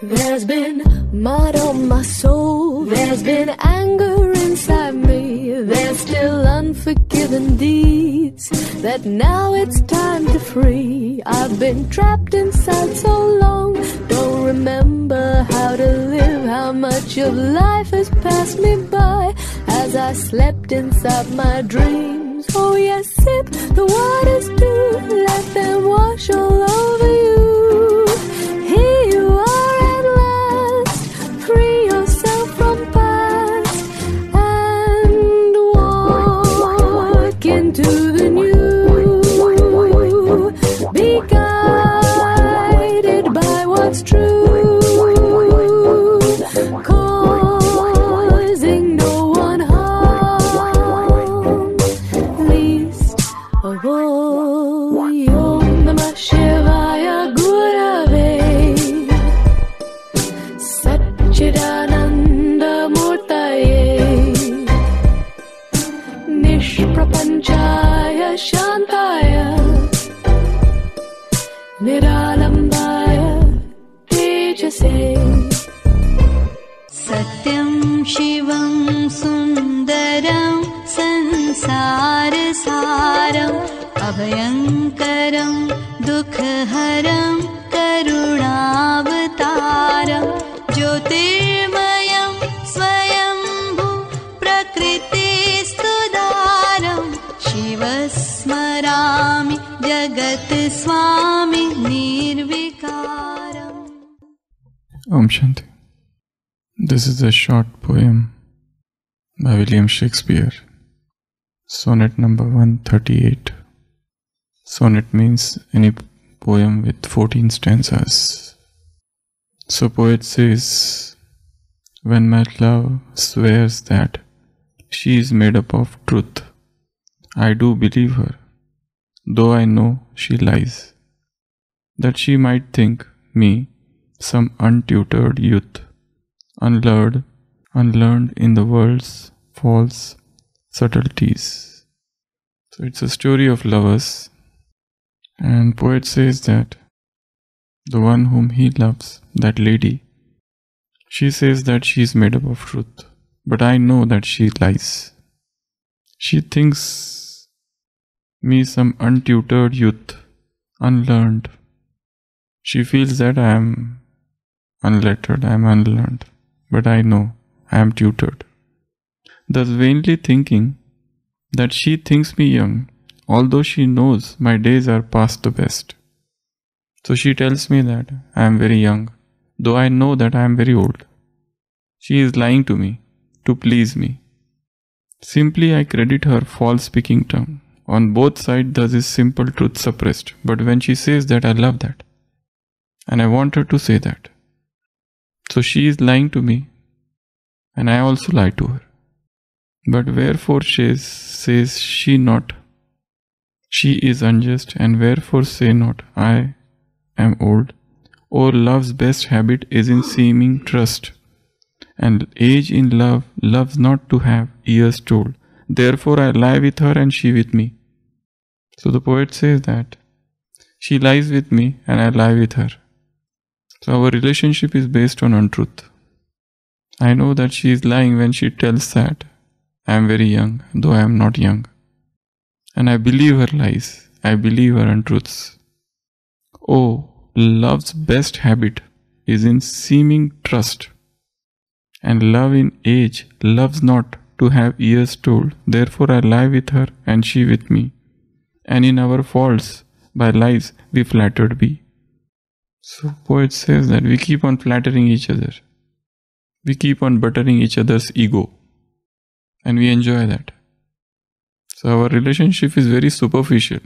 There's been mud on my soul, there's been anger inside me, there's still unforgiven deeds that now it's time to free. I've been trapped inside so long, don't remember how to live, how much of life has passed me by as I slept inside my dreams. Oh yes, sip the waters too, let them wash all over you. Here you are at last, free yourself from past and walk into the new. Be guided by what's true, causing no one harm, least of all. Om Namah Shivaya Gurave Sat-Chit-Anand Murtaye Nishprapanchaya Shantaya Niralambaya Tejase. Satyam Shivam Sundaram Sansar Saram Abhayankaram Dukharam Karunavataram Jyotirmayam Swayambhu Prakritistudaram Shivasmarami Jagat Swami Nirvikaram. Om Shanti. This is a short poem by William Shakespeare, sonnet number 138. Sonnet means any poem with 14 stanzas. So poet says, when my love swears that she is made up of truth, I do believe her, though I know she lies, that she might think me some untutored youth, unlearned in the world's false subtleties. So it's a story of lovers, and poet says that the one whom he loves, that lady, she says that she is made up of truth, but I know that she lies. She thinks me some untutored youth, unlearned. She feels that I am unlettered, I am unlearned, but I know I am tutored. Thus vainly thinking that she thinks me young, although she knows my days are past the best. So she tells me that I am very young, though I know that I am very old. She is lying to me, to please me. Simply I credit her false speaking tongue. On both sides thus is simple truth suppressed, but when she says that, I love that. And I want her to say that. So she is lying to me, and I also lie to her. But wherefore says she not, she is unjust, and wherefore say not, I am old? Or love's best habit is in seeming trust, and age in love loves not to have ears told. Therefore I lie with her and she with me. So the poet says that she lies with me and I lie with her. So our relationship is based on untruth. I know that she is lying when she tells that I am very young, though I am not young. And I believe her lies. I believe her untruths. Oh, love's best habit is in seeming trust. And love in age loves not to have ears told. Therefore I lie with her and she with me. And in our faults, by lies we flattered be. So poet says that we keep on flattering each other. We keep on buttering each other's ego. And we enjoy that. So our relationship is very superficial.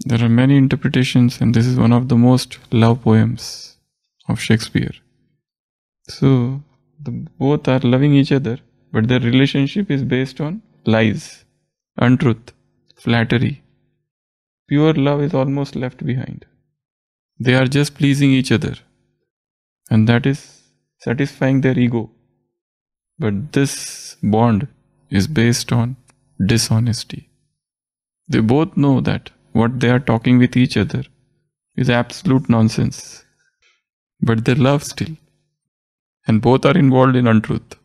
There are many interpretations, and this is one of the most loved poems of Shakespeare. So both are loving each other, but their relationship is based on lies, untruth, flattery. Pure love is almost left behind. They are just pleasing each other, and that is satisfying their ego. But this bond is based on dishonesty. They both know that what they are talking with each other is absolute nonsense. but they love still. And both are involved in untruth.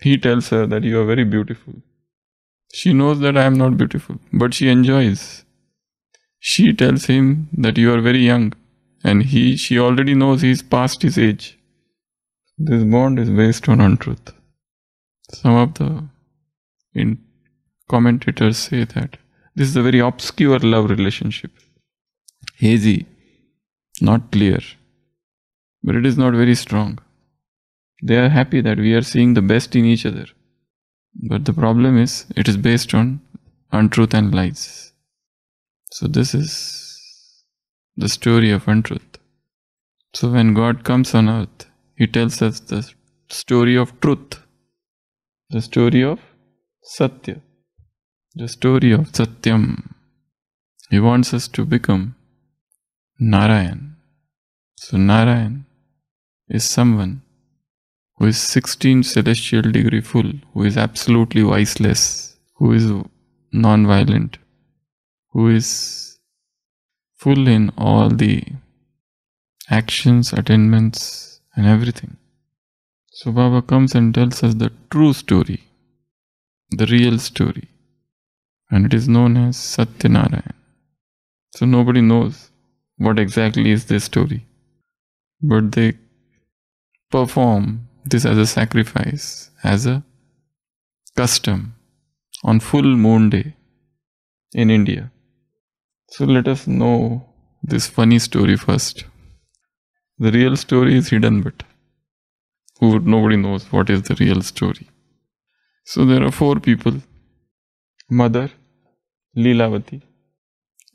He tells her that you are very beautiful. She knows that I am not beautiful, but she enjoys. She tells him that you are very young, and she already knows he is past his age. This bond is based on untruth. Some of the commentators say that this is a very obscure love relationship. Hazy, not clear, but it is not very strong. They are happy that we are seeing the best in each other. But the problem is, it is based on untruth and lies. So this is the story of untruth. So when God comes on earth, He tells us the story of truth, the story of Satya, the story of Satyam. He wants us to become Narayan. So Narayan is someone who is 16 celestial degree full, who is absolutely viceless, who is non-violent, who is full in all the actions, attainments and everything. So Baba comes and tells us the true story, the real story, and it is known as Satyanarayan. So nobody knows what exactly is this story, but they perform this as a sacrifice, as a custom on full moon day in India. So let us know this funny story first. The real story is hidden, but nobody knows what is the real story. So there are 4 people: mother, Leelavati,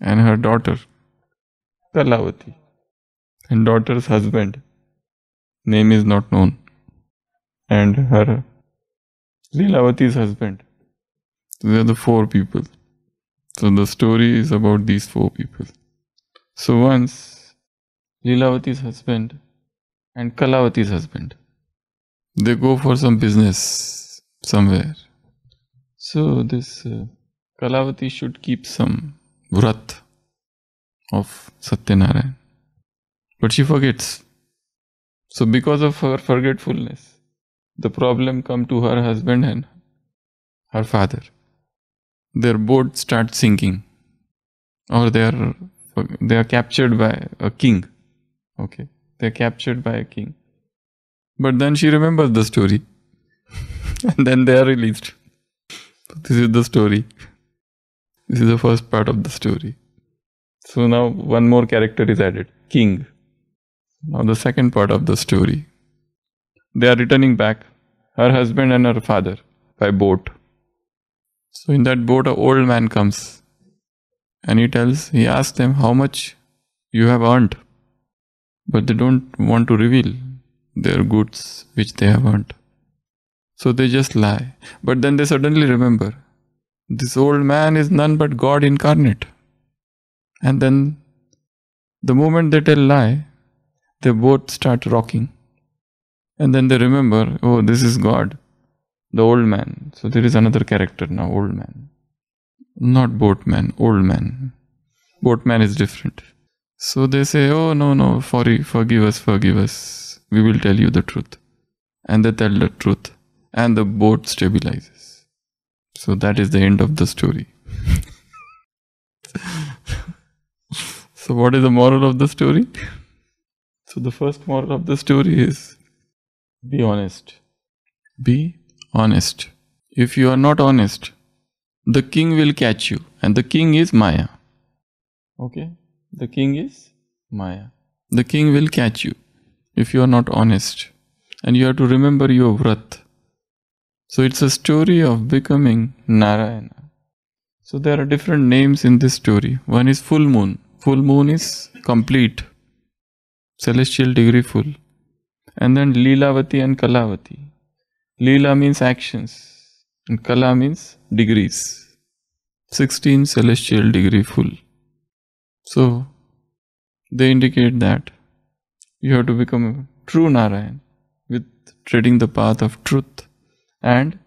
and her daughter, Kalavati, and daughter's husband, name is not known, and her Leelavati's husband. They are the 4 people. So the story is about these 4 people. So once Leelavati's husband and Kalavati's husband, they go for some business somewhere. So this Kalavati should keep some vrat of Satyanarayan, but she forgets. So because of her forgetfulness, the problem come to her husband and her father. Their boat starts sinking, or they are captured by a king. Okay, they are captured by a king. But then she remembers the story, and then they are released. So this is the story. This is the first part of the story. So now one more character is added, king. Now the second part of the story. They are returning back, her husband and her father, by boat. So in that boat, an old man comes and he asks them how much you have earned. But they don't want to reveal their goods which they have earned. So they just lie. But then they suddenly remember, this old man is none but God incarnate. And then the moment they tell lie, they both start rocking. And then they remember, oh, this is God, the old man. So there is another character now, old man. Not boatman, old man. Boatman is different. So they say, oh, no, forgive us. We will tell you the truth. And they tell the truth. And the boat stabilizes. So that is the end of the story. So what is the moral of the story? So the first moral of the story is, be honest. Be honest. If you are not honest, the king will catch you. And the king is Maya. Okay? The king is Maya. The king will catch you if you are not honest. And you have to remember your vrat. So it's a story of becoming Narayana. So there are different names in this story. One is full moon. Full moon is complete. Celestial degree full. And then Leelavati and Kalavati. Leela means actions. And Kala means degrees. 16 celestial degree full. So they indicate that you have to become a true Narayan with treading the path of truth and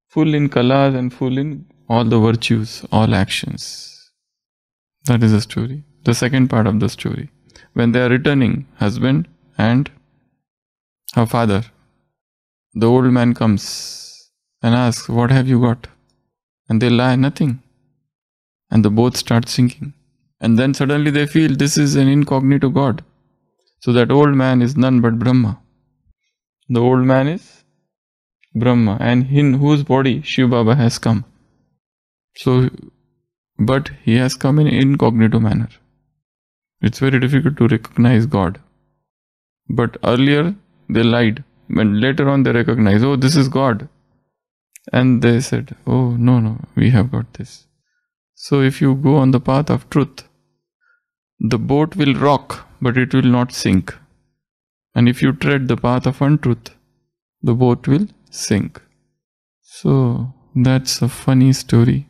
full in Kalas and full in all the virtues, all actions. That is the story. The second part of the story. When they are returning, husband and her father. The old man comes and asks, "What have you got?" And they lie, "Nothing." And the both start sinking. And then suddenly they feel this is an incognito God. So that old man is none but Brahma. The old man is Brahma, and in whose body Shiv Baba has come. So, but he has come in incognito manner. It's very difficult to recognize God. But earlier they lied. When later on they recognize, oh, this is God. And they said, oh, no, we have got this. So if you go on the path of truth, the boat will rock, but it will not sink. And if you tread the path of untruth, the boat will sink. So that's a funny story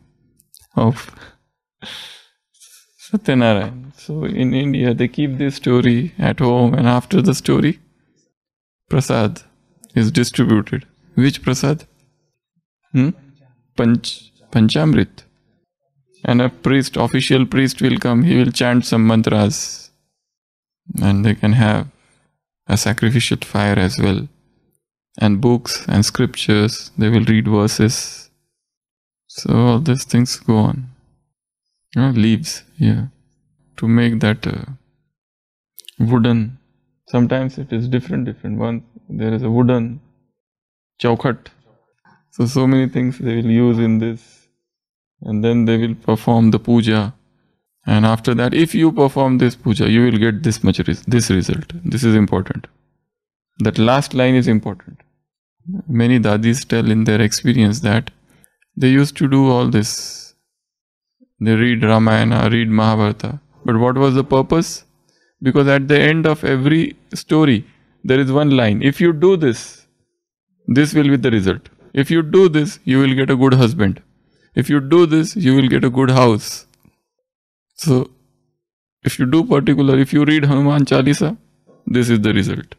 of Satyanarayan. So in India, they keep this story at home, and after the story, prasad is distributed. Which prasad? Panchamrit. And a priest, official priest will come, he will chant some mantras. And they can have a sacrificial fire as well. And books and scriptures, they will read verses. So all these things go on. Leaves, to make that wooden. Sometimes it is different one. There is a wooden chaukhat. So many things they will use in this. And then they will perform the puja. And after that, if you perform this puja, you will get this result. This is important. That last line is important. Many dadis tell in their experience that they used to do all this. They read Ramayana, read Mahabharata. But what was the purpose? Because at the end of every story, there is one line. If you do this, this will be the result. If you do this, you will get a good husband. If you do this, you will get a good house. So, if you read Hanuman Chalisa, this is the result.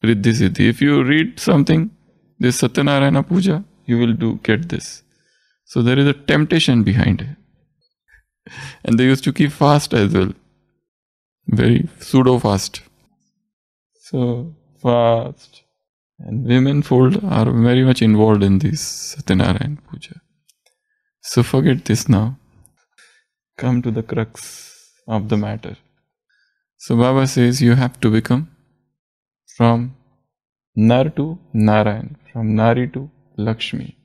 Riddhi Siddhi. If you read something, this Satyanarayana Puja, you will get this. So there is a temptation behind it. And they used to keep fast as well. Very pseudo fast. So, fast. And women fold are very much involved in this Satyanarayana Puja. So forget this now. Come to the crux of the matter. So Baba says you have to become from Nar to Narayan, from Nari to Lakshmi.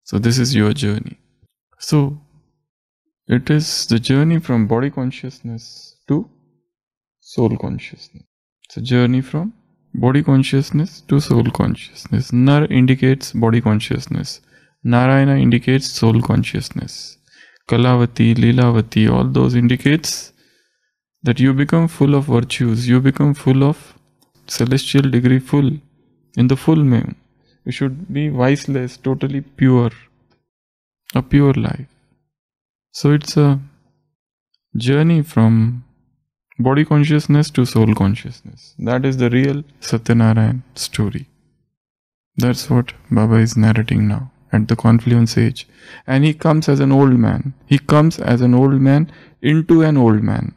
So this is your journey. So it is the journey from body consciousness to soul consciousness. It's a journey from body consciousness to soul consciousness. Nar indicates body consciousness. Narayana indicates soul consciousness. Kalavati, Leelavati, all those indicates that you become full of virtues. You become full of celestial degree, full. In the full moon. You should be viceless, totally pure. A pure life. So it's a journey from body consciousness to soul consciousness. That is the real Satyanarayan story. That's what Baba is narrating now at the confluence age. And he comes as an old man. He comes as an old man into an old man.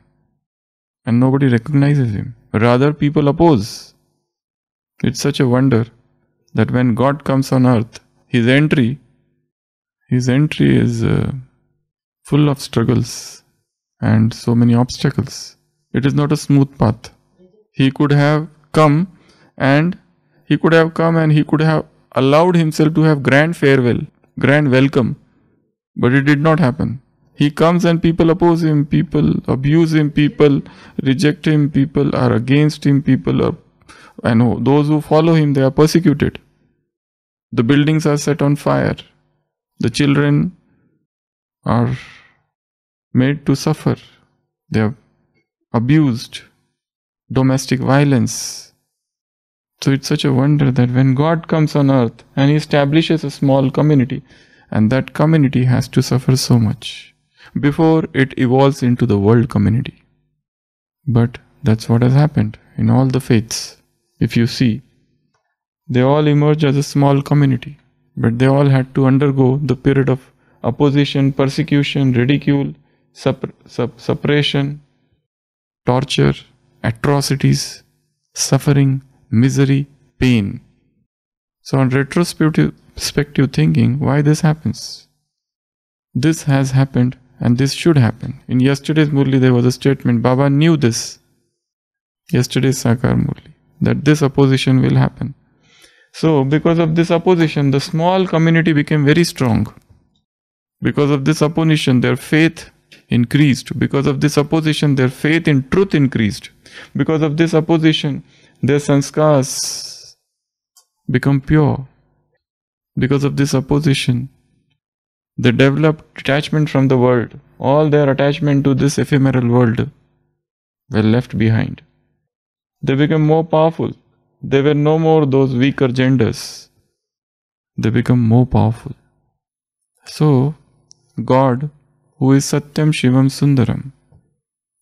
And nobody recognizes him. Rather, people oppose. It's such a wonder that when God comes on earth, his entry is full of struggles and so many obstacles. It is not a smooth path. He could have come and he could have allowed himself to have grand farewell, grand welcome. But it did not happen. He comes and people oppose him, people abuse him, people reject him, people are against him, and those who follow him, they are persecuted. The buildings are set on fire. The children are made to suffer. They are abused. Domestic violence. So it's such a wonder that when God comes on earth and he establishes a small community, and that community has to suffer so much before it evolves into the world community. But that's what has happened in all the faiths. If you see, they all emerge as a small community, but they all had to undergo the period of opposition, persecution, ridicule, suppression, torture, atrocities, suffering, misery, pain. So on retrospective thinking, why this happens? This has happened and this should happen. In yesterday's Murli there was a statement, Baba knew this, yesterday's Sakar Murli, that this opposition will happen. So because of this opposition, the small community became very strong. Because of this opposition, their faith increased. Because of this opposition, their faith in truth increased. Because of this opposition, their sanskars become pure. Because of this opposition, they developed detachment from the world. All their attachment to this ephemeral world were left behind. They became more powerful. They were no more those weaker genders. They become more powerful. So, God, who is Satyam Shivam Sundaram,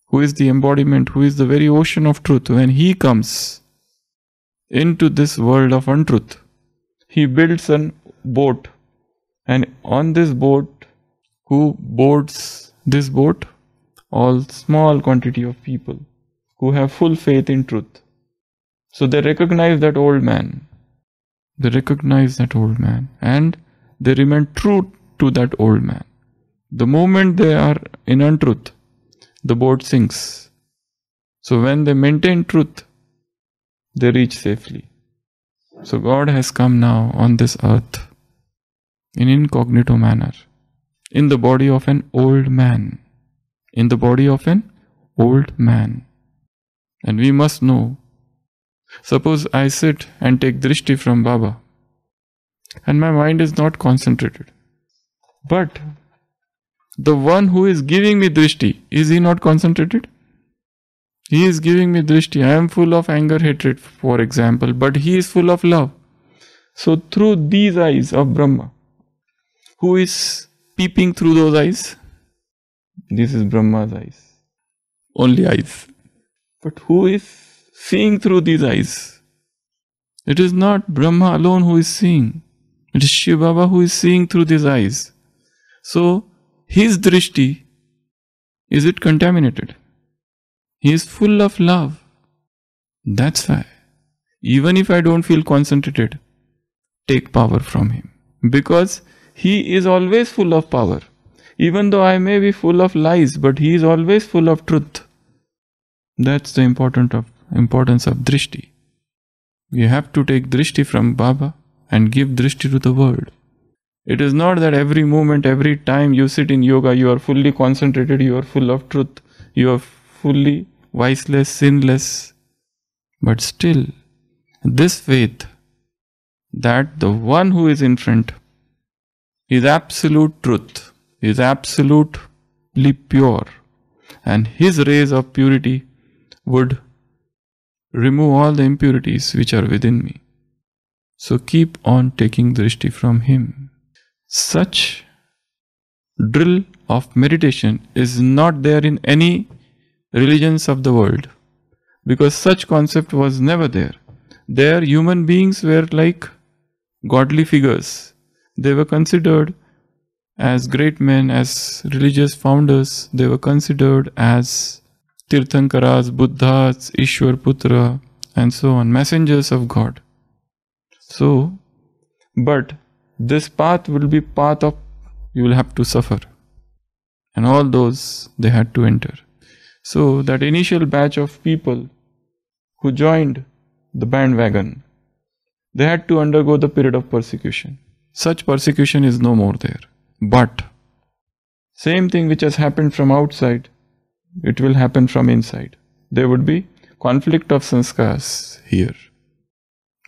who is the embodiment, who is the very ocean of truth, when He comes into this world of untruth, He builds a boat. And on this boat, who boards this boat? All small quantity of people who have full faith in truth. So they recognize that old man. They recognize that old man and they remain true to that old man. The moment they are in untruth, the boat sinks. So when they maintain truth, they reach safely. So God has come now on this earth in incognito manner, in the body of an old man. In the body of an old man. And we must know, suppose I sit and take drishti from Baba, and my mind is not concentrated. But the one who is giving me drishti, is he not concentrated? He is giving me drishti. I am full of anger, hatred, for example, but he is full of love. So through these eyes of Brahma, who is peeping through those eyes? This is Brahma's eyes. Only eyes. But who is seeing through these eyes? It is not Brahma alone who is seeing. It is Shiv Baba who is seeing through these eyes. So, his drishti, is it contaminated? He is full of love. That's why, even if I don't feel concentrated, take power from him. Because he is always full of power. Even though I may be full of lies, but he is always full of truth. That's the importance of drishti. You have to take drishti from Baba and give drishti to the world. It is not that every moment, every time you sit in yoga, you are fully concentrated, you are full of truth, you are fully viceless, sinless. But still, this faith that the one who is in front is absolute truth, is absolutely pure, and his rays of purity would remove all the impurities which are within me. So keep on taking drishti from him. Such drill of meditation is not there in any religions of the world, because such concept was never there. There human beings were like godly figures. They were considered as great men, as religious founders. They were considered as Tirthankaras, Buddhas, Ishwar Putra, and so on, messengers of God. So, but this path will be path of, you will have to suffer. And all those they had to enter. So that initial batch of people who joined the bandwagon, they had to undergo the period of persecution. Such persecution is no more there. But same thing which has happened from outside, it will happen from inside. There would be conflict of sanskars here.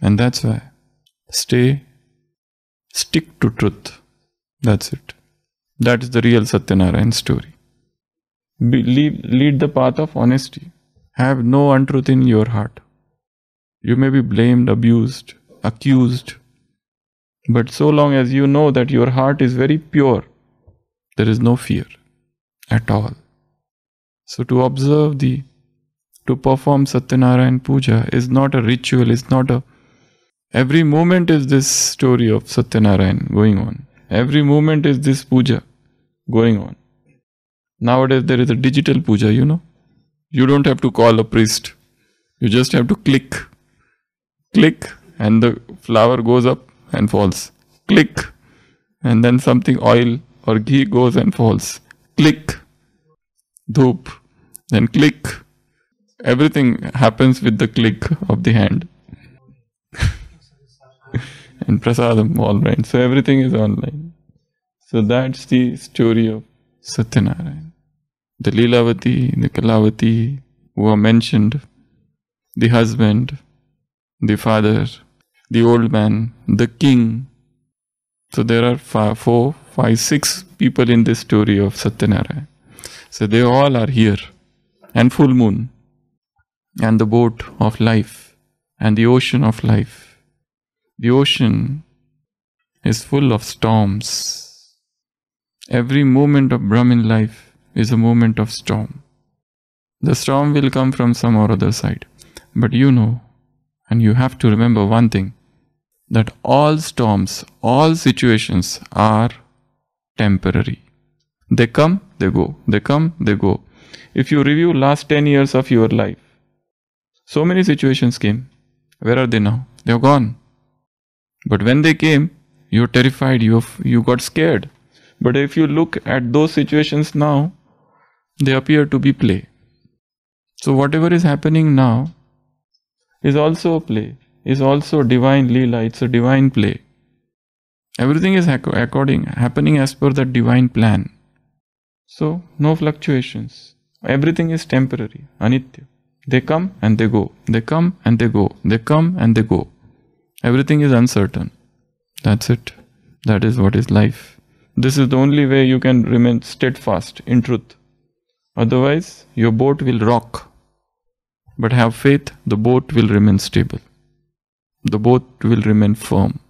And that's why stick to truth. That's it. That is the real Satyanarayan story. Lead the path of honesty. Have no untruth in your heart. You may be blamed, abused, accused, but so long as you know that your heart is very pure, there is no fear at all. So to perform Satyanarayan Puja is not a ritual, it's not a... Every moment is this story of Satyanarayan going on. Every moment is this puja going on. Nowadays there is a digital puja, you know. You don't have to call a priest. You just have to click, and the flower goes up and falls. Click, and then something oil or ghee goes and falls. Click, dhoop, then click. Everything happens with the click of the hand. And prasadam, all right. So everything is online. So that's the story of Satyanarayan. The Leelavati, the Kalavati who are mentioned, the husband, the father, the old man, the king. So there are 4, 5, 6 people in this story of Satyanarayan. So they all are here. And full moon. And the boat of life. And the ocean of life. The ocean is full of storms. Every moment of Brahmin life is a moment of storm. The storm will come from some or other side. But you know, and you have to remember one thing, that all storms, all situations are temporary. They come, they go. They come, they go. If you review last 10 years of your life, so many situations came. Where are they now? They are gone. But when they came, you were terrified, you got scared. But if you look at those situations now, they appear to be play. So whatever is happening now is also a play, is also divine Leela, it's a divine play. Everything is happening as per that divine plan. So, no fluctuations. Everything is temporary, anitya. They come and they go. They come and they go. They come and they go. Everything is uncertain. That's it. That is what is life. This is the only way you can remain steadfast in truth. Otherwise, your boat will rock. But have faith, the boat will remain stable. The boat will remain firm.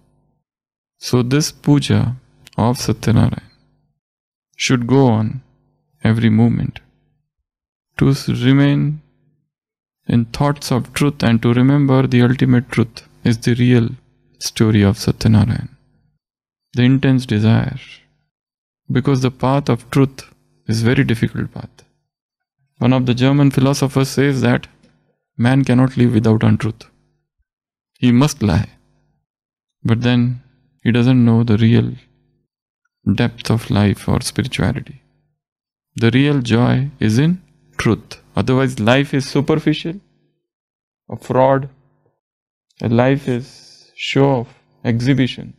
So this puja of Satyanarayan should go on every moment to remain in thoughts of truth and to remember the ultimate truth is the real story of Satyanarayan. The intense desire. Because the path of truth is a very difficult path. One of the German philosophers says that man cannot live without untruth. He must lie. But then he doesn't know the real depth of life or spirituality. The real joy is in truth. Otherwise life is superficial, a fraud. A life is show off, exhibition,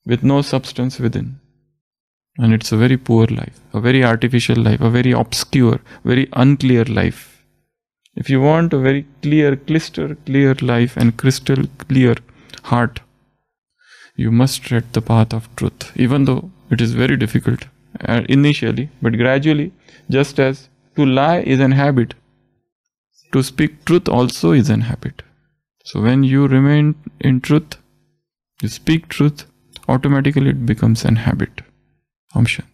with no substance within. And it's a very poor life, a very artificial life, a very obscure, very unclear life. If you want a very clear, crystal clear life and crystal clear heart, you must tread the path of truth, even though it is very difficult initially, but gradually, just as to lie is an habit, to speak truth also is an habit. So when you remain in truth, you speak truth, automatically it becomes an habit. Om Shanti.